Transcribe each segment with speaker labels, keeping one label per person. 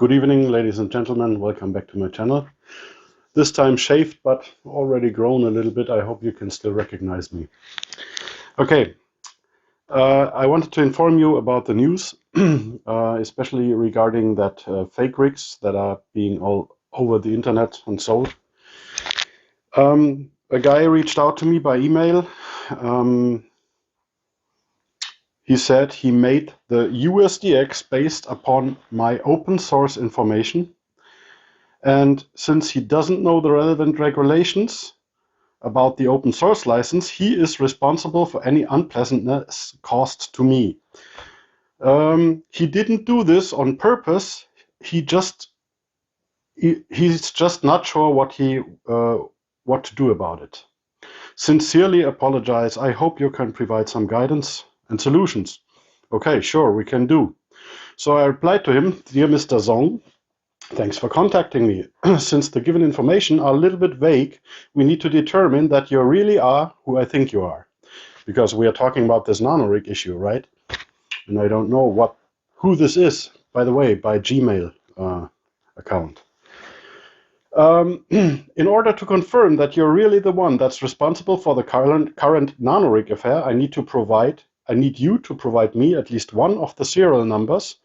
Speaker 1: Good evening, ladies and gentlemen. Welcome back to my channel. This time shaved, but already grown a little bit. I hope you can still recognize me. Okay, I wanted to inform you about the news, especially regarding that fake rigs that are being all over the internet and sold. A guy reached out to me by email. He said he made the uSDX based upon my open source information. And since he doesn't know the relevant regulations about the open source license, he is responsible for any unpleasantness caused to me. He didn't do this on purpose. He's just not sure what to do about it. Sincerely apologize. I hope you can provide some guidance and solutions. Okay, sure, we can do. So I replied to him, Dear Mr. Zong, thanks for contacting me. Since the given information are a little bit vague, we need to determine that you really are who I think you are. Because we are talking about this nanorig issue, right? And I don't know who this is, by the way, by Gmail account. In order to confirm that you're really the one that's responsible for the current nanorig affair, I need you to provide me at least one of the serial numbers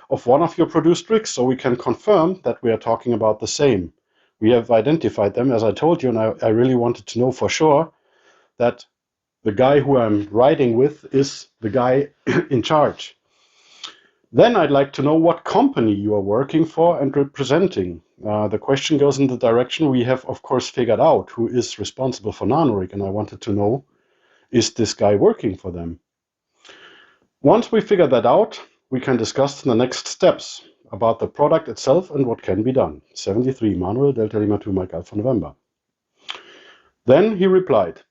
Speaker 1: of one of your produced rigs, so we can confirm that we are talking about the same. We have identified them, as I told you, and I really wanted to know for sure that the guy who I'm riding with is the guy in charge. Then I'd like to know what company you are working for and representing. The question goes in the direction we have, of course, figured out who is responsible for nanorig, and I wanted to know, is this guy working for them? Once we figure that out, we can discuss the next steps about the product itself and what can be done. 73 Manuel Delta Lima 2 Mike Alpha November. Then he replied,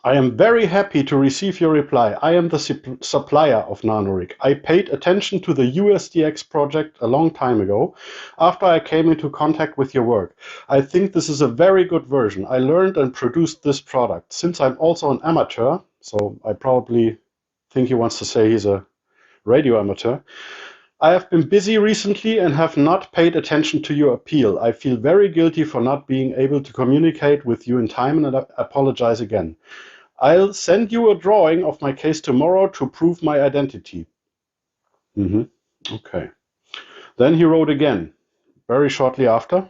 Speaker 1: I am very happy to receive your reply. I am the supplier of nanorig. I paid attention to the uSDX project a long time ago after I came into contact with your work. I think this is a very good version. I learned and produced this product. Since I'm also an amateur, so I probably think he wants to say he's a radio amateur, I have been busy recently and have not paid attention to your appeal. I feel very guilty for not being able to communicate with you in time and I apologize again. I'll send you a drawing of my case tomorrow to prove my identity. Okay. Then he wrote again, very shortly after.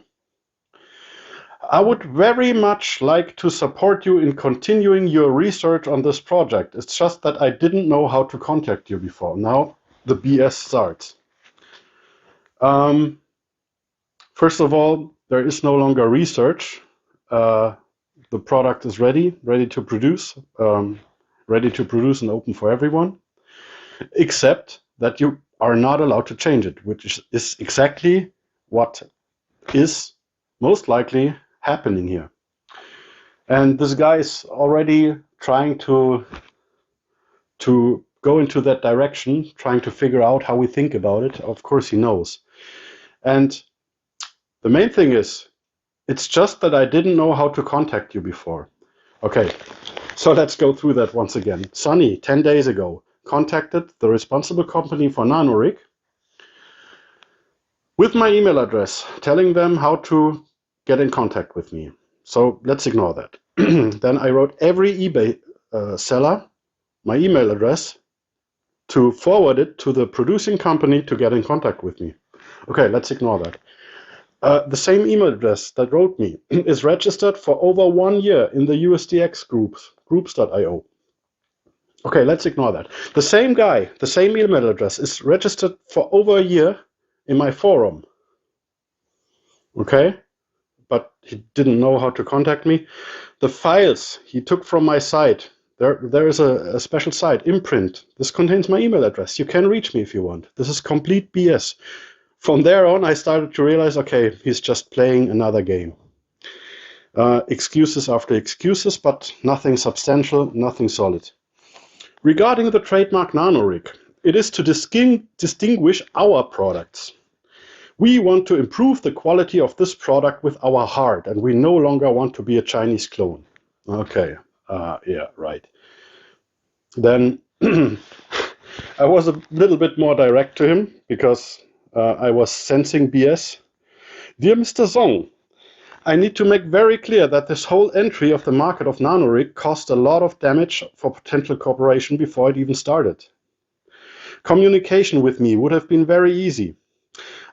Speaker 1: I would very much like to support you in continuing your research on this project. It's just that I didn't know how to contact you before. Now the BS starts. First of all, there is no longer research. The product is ready to produce, and open for everyone, except that you are not allowed to change it, which is exactly what is most likely happening here. And this guy is already trying to go into that direction, trying to figure out how we think about it. Of course he knows. And the main thing is, it's just that I didn't know how to contact you before. Okay, so let's go through that once again. Sonny, 10 days ago, contacted the responsible company for nanorig with my email address, telling them how to get in contact with me. So let's ignore that. Then I wrote every eBay seller my email address to forward it to the producing company to get in contact with me. Okay, let's ignore that. The same email address that wrote me is registered for over 1 year in the uSDX groups.io. Okay, let's ignore that. The same guy, the same email address is registered for over a year in my forum. Okay, but he didn't know how to contact me. The files he took from my site, there is a special site, Imprint. This contains my email address. You can reach me if you want. This is complete BS. From there on, I started to realize, okay, he's just playing another game. Excuses after excuses, but nothing substantial, nothing solid. Regarding the trademark nanorig, it is to distinguish our products. We want to improve the quality of this product with our heart, and we no longer want to be a Chinese clone. Okay, yeah, right. Then I was a little bit more direct to him because I was sensing BS. Dear Mr. Zong, I need to make very clear that this whole entry of the market of nanorig caused a lot of damage for potential cooperation before it even started. Communication with me would have been very easy.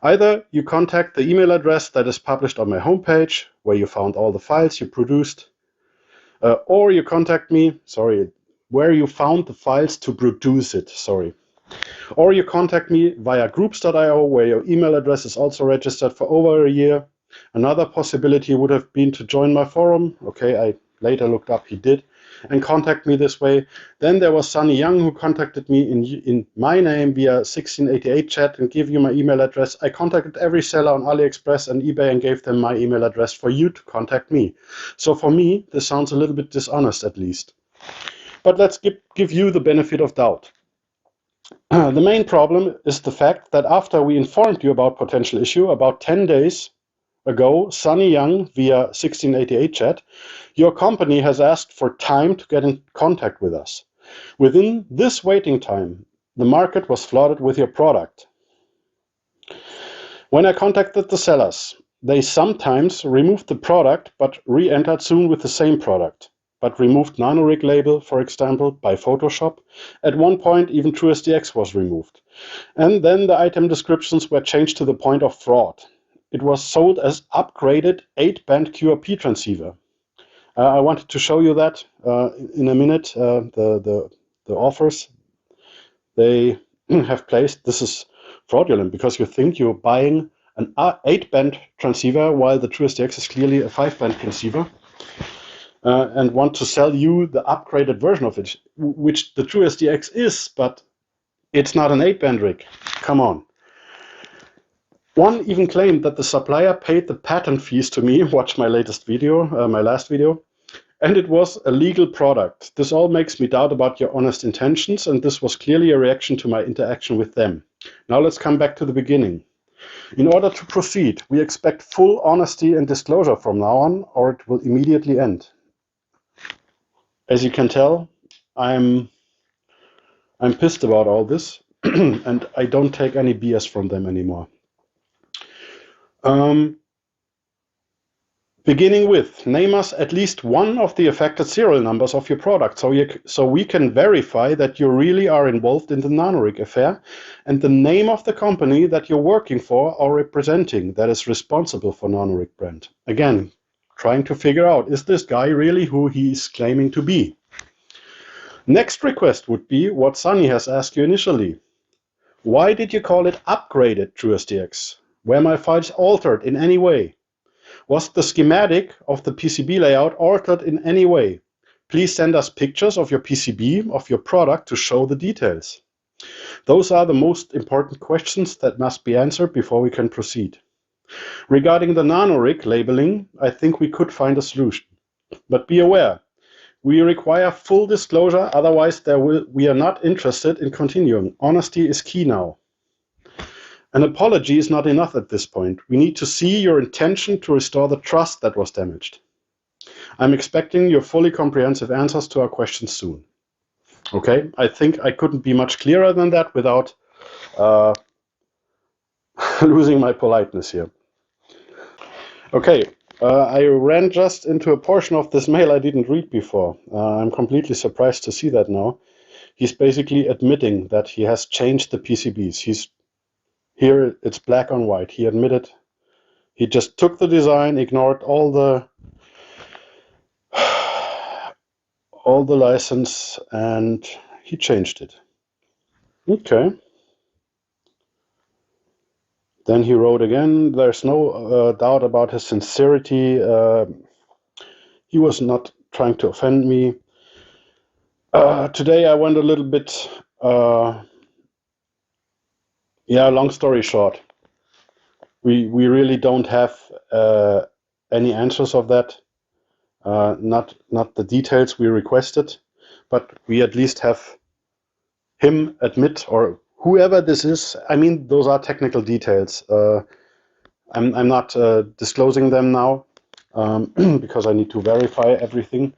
Speaker 1: Either you contact the email address that is published on my homepage, where you found all the files you produced, or you contact me, where you found the files to produce it, or you contact me via groups.io, where your email address is also registered for over a year. Another possibility would have been to join my forum. Okay, I later looked up, he did, and contact me this way. Then there was Sunny Young, who contacted me in my name via 1688 chat and gave you my email address. I contacted every seller on AliExpress and eBay and gave them my email address for you to contact me. So for me, this sounds a little bit dishonest, at least. But let's give you the benefit of doubt. The main problem is the fact that after we informed you about potential issue about 10 days ago, Sunny Young via 1688 chat, your company has asked for time to get in contact with us. Within this waiting time, the market was flooded with your product. When I contacted the sellers, they sometimes removed the product but re-entered soon with the same product, but removed nanorig label, for example, by Photoshop. At one point, even uSDX was removed. And then the item descriptions were changed to the point of fraud. It was sold as upgraded 8-band QRP transceiver. I wanted to show you that in a minute. The authors, they have placed, this is fraudulent because you think you're buying an 8-band transceiver while the uSDX is clearly a 5-band transceiver, and want to sell you the upgraded version of it, which the uSDX is, but it's not an 8-band rig. Come on. One even claimed that the supplier paid the patent fees to me, watch my latest video, my last video, and it was a legal product. This all makes me doubt about your honest intentions, and this was clearly a reaction to my interaction with them. Now let's come back to the beginning. In order to proceed, we expect full honesty and disclosure from now on, or it will immediately end. As you can tell, I'm pissed about all this, and I don't take any BS from them anymore. Beginning with, name us at least one of the affected serial numbers of your product so we can verify that you really are involved in the nanorig affair, and the name of the company that you're working for or representing that is responsible for nanorig brand. Again, trying to figure out, is this guy really who he's claiming to be? Next request would be what Sunny has asked you initially. Why did you call it upgraded uSDX? Were my files altered in any way? Was the schematic of the PCB layout altered in any way? Please send us pictures of your PCB, of your product, to show the details. Those are the most important questions that must be answered before we can proceed. Regarding the nanorig labeling, I think we could find a solution. But be aware, we require full disclosure, otherwise we are not interested in continuing. Honesty is key now. An apology is not enough at this point. We need to see your intention to restore the trust that was damaged. I'm expecting your fully comprehensive answers to our questions soon. Okay, I think I couldn't be much clearer than that without losing my politeness here. Okay, I ran just into a portion of this mail I didn't read before. I'm completely surprised to see that now. He's basically admitting that he has changed the PCBs. Here it's black on white. He admitted he just took the design, ignored all the license, and he changed it. Okay. Then he wrote again, there's no doubt about his sincerity. He was not trying to offend me. Today I went a little bit, long story short. We really don't have any answers of that. Not the details we requested, but we at least have him admit, or whoever this is. I mean, those are technical details. I'm not disclosing them now because I need to verify everything.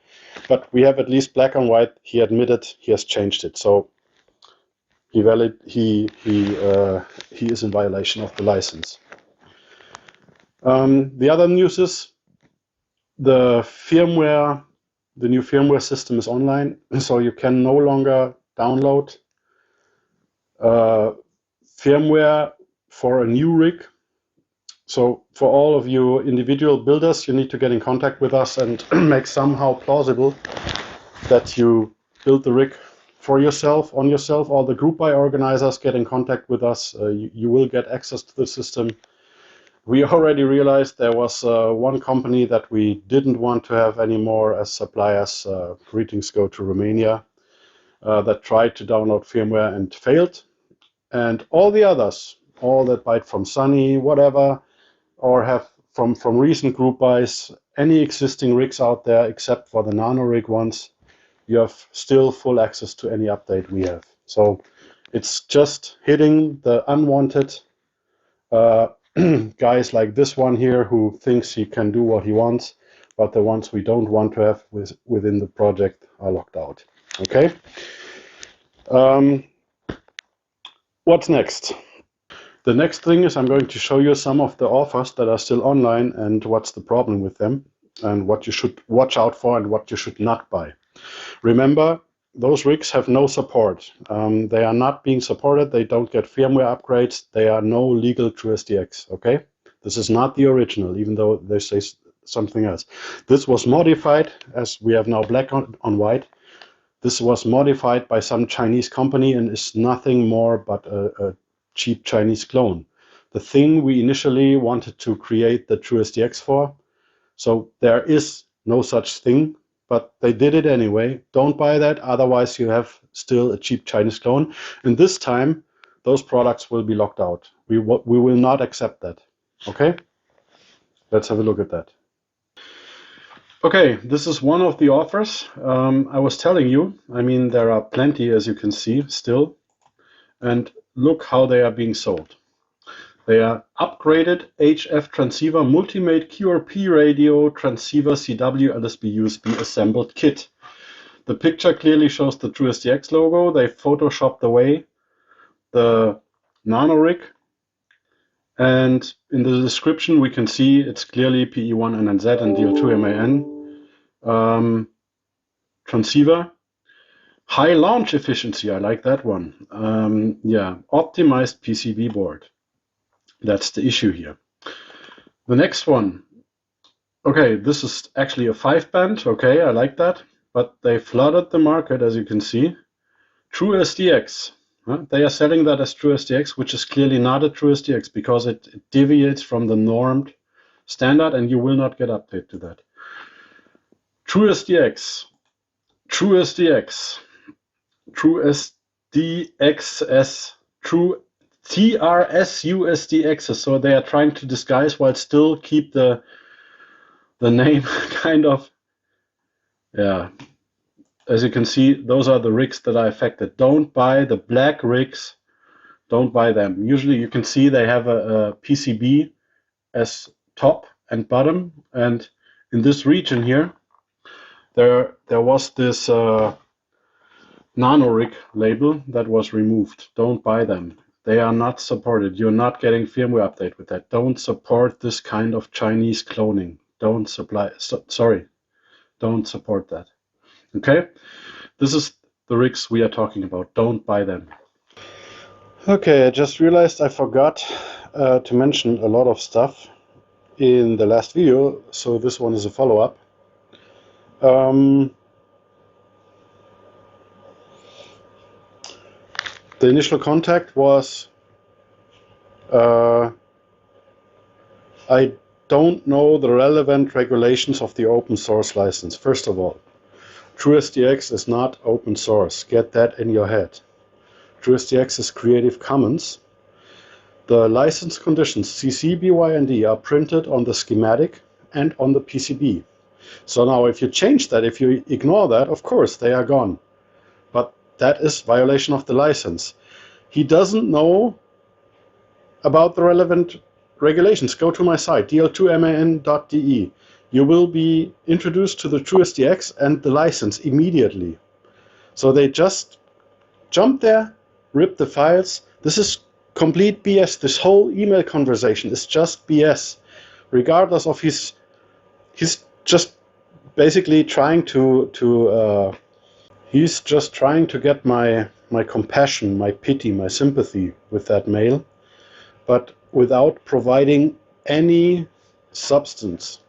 Speaker 1: But we have at least black and white. He admitted he has changed it. So he is in violation of the license. The other news is the new firmware system is online, so you can no longer download firmware for a new rig. So for all of you individual builders, you need to get in contact with us and make somehow plausible that you build the rig for yourself, on yourself. All the group buy organizers get in contact with us. You will get access to the system. We already realized there was one company that we didn't want to have anymore as suppliers. Greetings go to Romania, that tried to download firmware and failed. And all the others, all that buy from Sunny, whatever, or have from recent group buys, any existing rigs out there except for the nano rig ones, you have still full access to any update we have. So it's just hitting the unwanted guys like this one here who thinks he can do what he wants, but the ones we don't want to have within the project are locked out. Okay. What's next? The next thing is I'm going to show you some of the offers that are still online and what's the problem with them and what you should watch out for and what you should not buy. Remember, those rigs have no support. They are not being supported. They don't get firmware upgrades. They are no legal uSDX. Okay, this is not the original, even though they say something else. This was modified, as we have now black on white. This was modified by some Chinese company and is nothing more but a cheap Chinese clone. The thing we initially wanted to create the uSDX for. So there is no such thing, but they did it anyway. Don't buy that, otherwise you have still a cheap Chinese clone. And this time, those products will be locked out. We will not accept that. Okay? Let's have a look at that. Okay, this is one of the offers. I was telling you, I mean, there are plenty, as you can see, still. And look how they are being sold. They are upgraded HF transceiver multimate QRP radio transceiver CW LSB USB assembled kit. The picture clearly shows the uSDX logo. They photoshopped away the nano rig. And in the description, we can see it's clearly PE1NNZ and DL2MAN transceiver. High launch efficiency, I like that one. Yeah, optimized PCB board. That's the issue here. The next one. Okay, this is actually a 5-band. Okay, I like that. But they flooded the market, as you can see. uSDX. They are selling that as uSDX, which is clearly not a uSDX because it deviates from the normed standard and you will not get update to that. uSDX. TRS uSDX. So they are trying to disguise while still keep the name kind of. Yeah. As you can see, those are the rigs that are affected. Don't buy the black rigs. Don't buy them. Usually you can see they have a PCB as top and bottom. And in this region here, there was this nano rig label that was removed. Don't buy them. They are not supported. You're not getting firmware update with that. Don't support this kind of Chinese cloning. Don't support that. Okay, this is the rigs we are talking about. Don't buy them. Okay, I just realized I forgot to mention a lot of stuff in the last video, so this one is a follow-up. The initial contact was I don't know the relevant regulations of the open source license. First of all, uSDX is not open source. Get that in your head. uSDX is Creative Commons. The license conditions CC, BY, and D are printed on the schematic and on the PCB. So now if you change that, if you ignore that, of course they are gone. But that is violation of the license. He doesn't know about the relevant regulations. Go to my site, dl2man.de. You will be introduced to the uSDX and the license immediately. So they just jump there rip the files. This is complete BS. This whole email conversation is just BS. Regardless of he's just basically trying to he's just trying to get my compassion, my pity, my sympathy with that mail, but without providing any substance.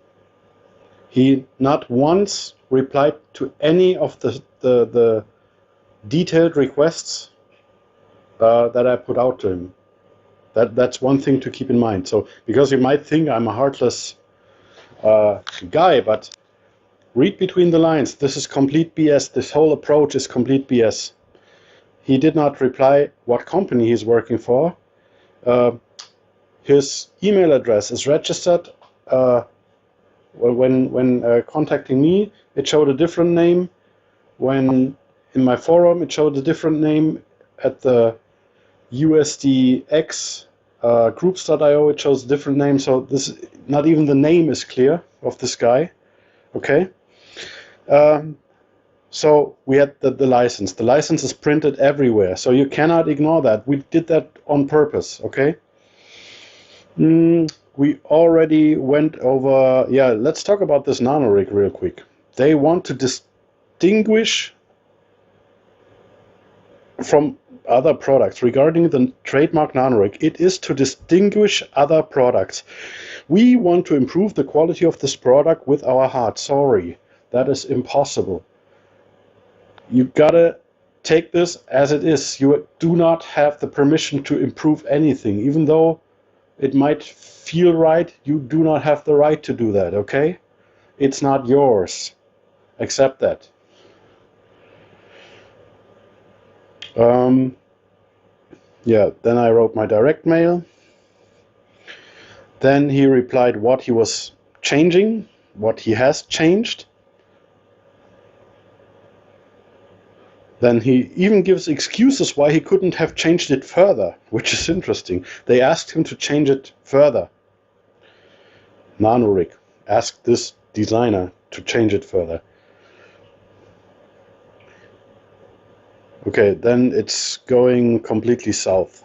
Speaker 1: He not once replied to any of the detailed requests that I put out to him. That's one thing to keep in mind. So, because you might think I'm a heartless guy, but read between the lines. This is complete BS. This whole approach is complete BS. He did not reply what company he's working for. His email address is registered. When contacting me, it showed a different name. When in my forum, it showed a different name. At the uSDX groups.io, it shows a different name. So this, not even the name is clear of this guy. Okay. So we had the license. The license is printed everywhere, so you cannot ignore that. We did that on purpose. Okay. We already went over. Yeah, let's talk about this nanorig real quick. They want to distinguish from other products. Regarding the trademark nanorig, it is to distinguish other products. We want to improve the quality of this product with our heart. Sorry, that is impossible. You gotta take this as it is. You do not have the permission to improve anything, even though it might feel right. You do not have the right to do that, okay? It's not yours. Accept that. Yeah, then I wrote my direct mail. Then he replied what he was changing, what he has changed. Then he even gives excuses why he couldn't have changed it further, which is interesting. They asked him to change it further. Nanorig asked this designer to change it further. Okay, then it's going completely south.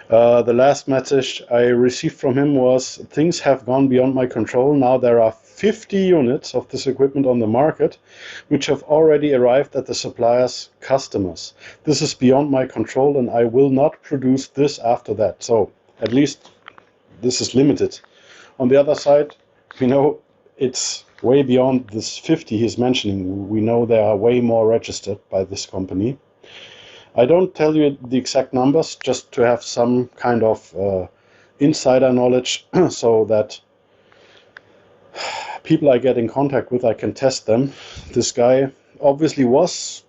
Speaker 1: The last message I received from him was, things have gone beyond my control. Now there are 50 units of this equipment on the market, which have already arrived at the supplier's customers. This is beyond my control, and I will not produce this after that. So at least this is limited. On the other side, we know it's way beyond this 50 he's mentioning. We know there are way more registered by this company. I don't tell you the exact numbers, just to have some kind of insider knowledge so that people I get in contact with, I can test them. This guy obviously was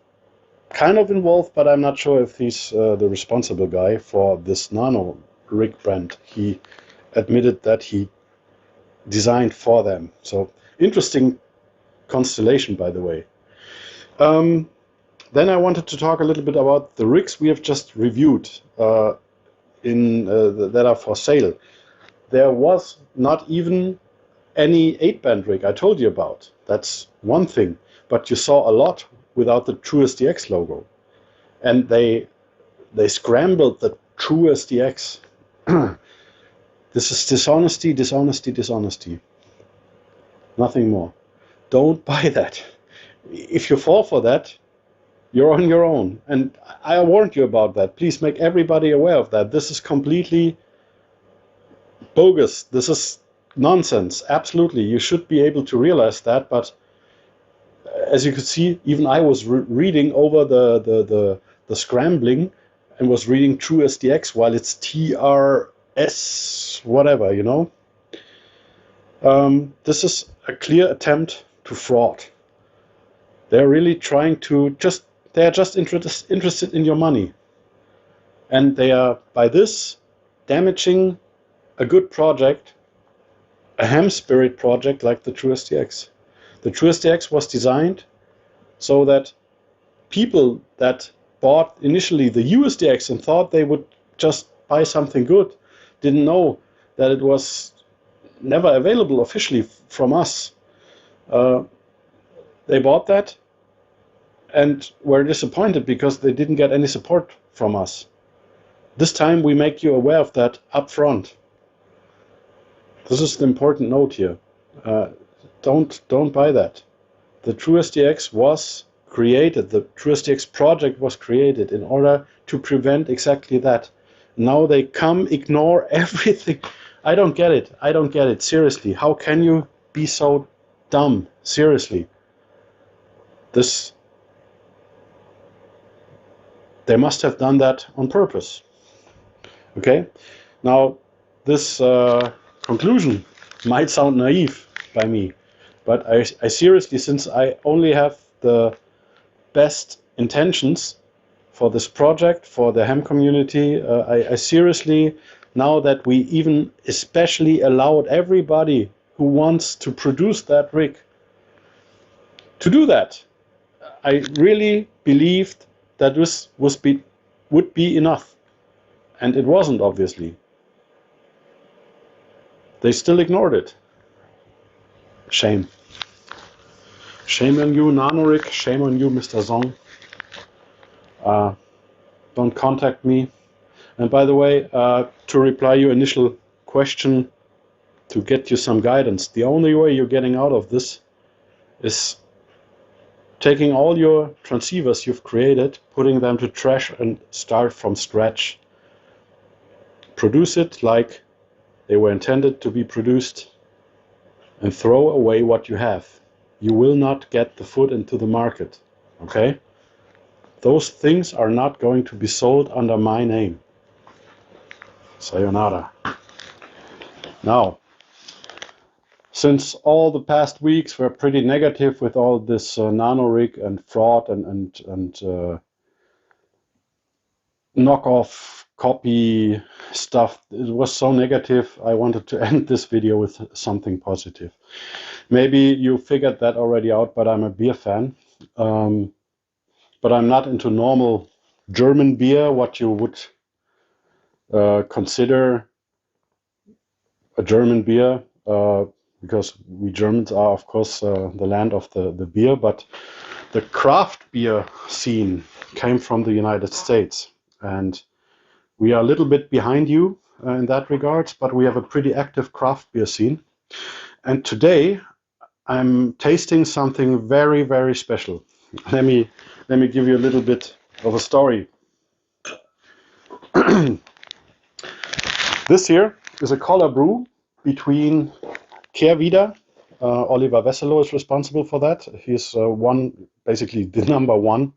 Speaker 1: kind of involved, but I'm not sure if he's the responsible guy for this nano rig brand. He admitted that he designed for them. So interesting constellation, by the way. Then I wanted to talk a little bit about the rigs we have just reviewed that are for sale. There was not even any 8-band rig I told you about. That's one thing. But you saw a lot without the uSDX logo. And they scrambled the uSDX. This is dishonesty, dishonesty, dishonesty. Nothing more. Don't buy that. If you fall for that, you're on your own. And I warned you about that. Please make everybody aware of that. This is completely bogus. This is nonsense. Absolutely. You should be able to realize that. But as you could see, even I was reading over the scrambling and was reading uSDX while it's TRS whatever, you know. This is a clear attempt to fraud. They're really trying to they're just interested in your money. And they are, by this, damaging a good project, a ham spirit project like the uSDX. The uSDX was designed so that people that bought initially the uSDX and thought they would just buy something good didn't know that it was never available officially from us. They bought that and were disappointed because they didn't get any support from us. This time we make you aware of that up front. This is the important note here. Don't buy that. The TrueSDX was created, the TrueSDX project was created in order to prevent exactly that. Now they come, ignore everything. I don't get it. I don't get it. Seriously. How can you be so dumb? Seriously. They must have done that on purpose. Okay? Now, this conclusion might sound naive by me, but I seriously, since I only have the best intentions for this project, for the ham community, I seriously, now that we even especially allowed everybody who wants to produce that rig to do that, I really believed that this would be enough. And it wasn't, obviously. They still ignored it. Shame. Shame on you, Nanorik. Shame on you, Mr. Zong. Don't contact me. And by the way, to reply your initial question, to get you some guidance, the only way you're getting out of this is taking all your transceivers you've created, putting them to trash and start from scratch. Produce it like they were intended to be produced and throw away what you have. You will not get the foot into the market, okay? Those things are not going to be sold under my name. Sayonara. Now, since all the past weeks were pretty negative with all this nanorig and fraud and knockoff copy stuff, it was so negative, I wanted to end this video with something positive. Maybe you figured that already out, but I'm a beer fan. But I'm not into normal German beer, what you would consider a German beer, because we Germans are, of course, the land of the beer, but the craft beer scene came from the United States. And we are a little bit behind you in that regard, but we have a pretty active craft beer scene. And today I'm tasting something very, very special. Let me give you a little bit of a story. This here is a collar brew between Kehrwieder. Oliver Wesselow is responsible for that. He's basically the number one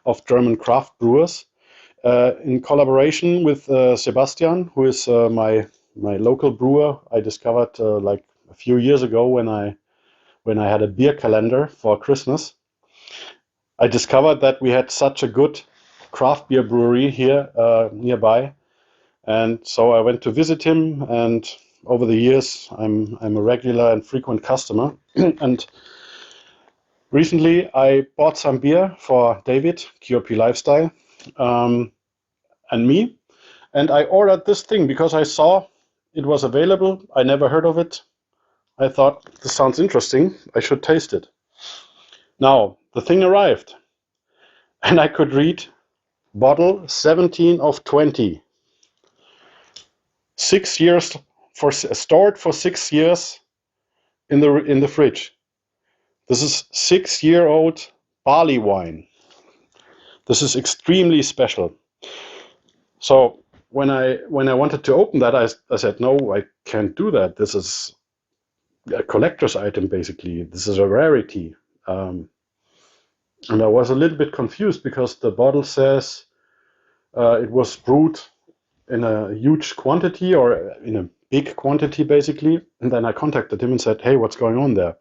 Speaker 1: of German craft brewers. In collaboration with Sebastian, who is my local brewer, I discovered like a few years ago when I had a beer calendar for Christmas. I discovered that we had such a good craft beer brewery here nearby, and so I went to visit him. And over the years, I'm a regular and frequent customer. And recently, I bought some beer for David, QRP Lifestyle, and me, and I ordered this thing because I saw it was available. I never heard of it. I thought, this sounds interesting. I should taste it. Now, the thing arrived, and I could read bottle 17 of 20. 6 years stored for 6 years in the fridge. This is 6-year-old barley wine. This is extremely special. So when I wanted to open that, I said, no, I can't do that. This is a collector's item, basically. This is a rarity. And I was a little bit confused because the bottle says it was brewed in a huge quantity, or in a big quantity, basically. And then I contacted him and said, hey, what's going on there?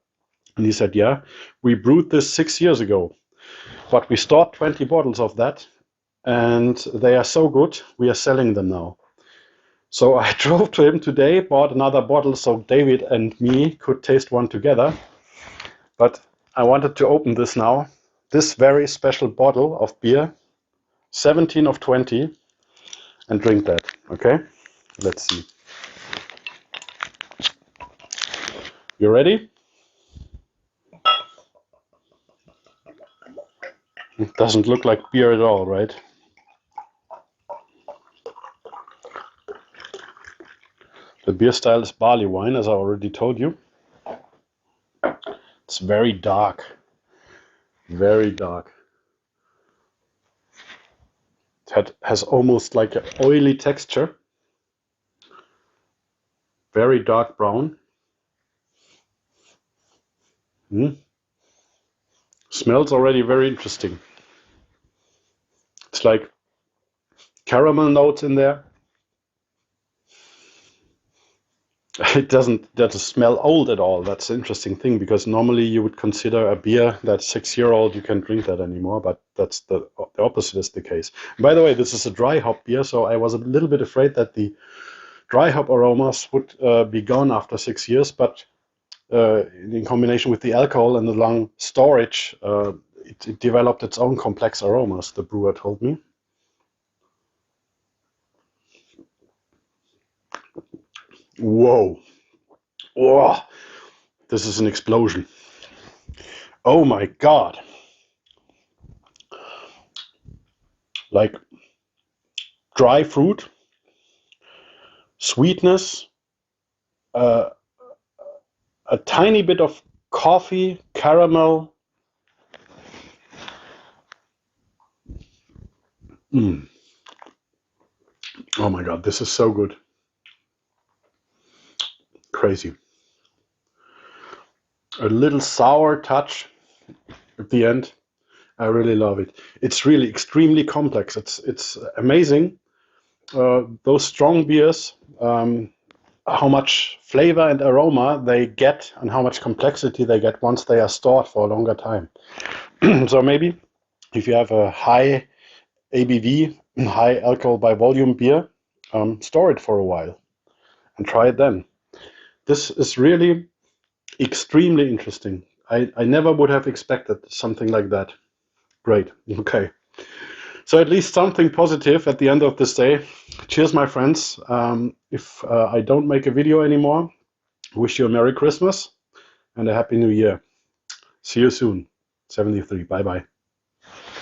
Speaker 1: And he said, yeah, we brewed this 6 years ago, but we stored 20 bottles of that, and they are so good, we are selling them now. So I drove to him today, bought another bottle so David and me could taste one together. But I wanted to open this now, this very special bottle of beer, 17 of 20, and drink that, okay? Let's see. You ready? It doesn't look like beer at all, right? beer style is barley wine, as I already told you. It's very dark. Very dark. It has almost like an oily texture. Very dark brown. Smells already very interesting. It's like caramel notes in there. It doesn't smell old at all. That's the interesting thing, because normally you would consider a beer that's 6-year-old, you can't drink that anymore, but that's the opposite is the case. By the way, this is a dry hop beer, so I was a little bit afraid that the dry hop aromas would be gone after 6 years, but in combination with the alcohol and the long storage, it developed its own complex aromas, the brewer told me. Whoa. Whoa. This is an explosion. Oh my God. Like dry fruit, sweetness, a tiny bit of coffee, caramel. Oh my God, this is so good. Crazy. A little sour touch at the end. I really love it. It's really extremely complex. It's amazing. Those strong beers, how much flavor and aroma they get and how much complexity they get once they are stored for a longer time. So maybe if you have a high ABV, high alcohol by volume beer, store it for a while and try it then. This is really extremely interesting. I never would have expected something like that. Great. Okay. So at least something positive at the end of this day. Cheers, my friends. If I don't make a video anymore, wish you a Merry Christmas and a Happy New Year. See you soon. 73. Bye-bye.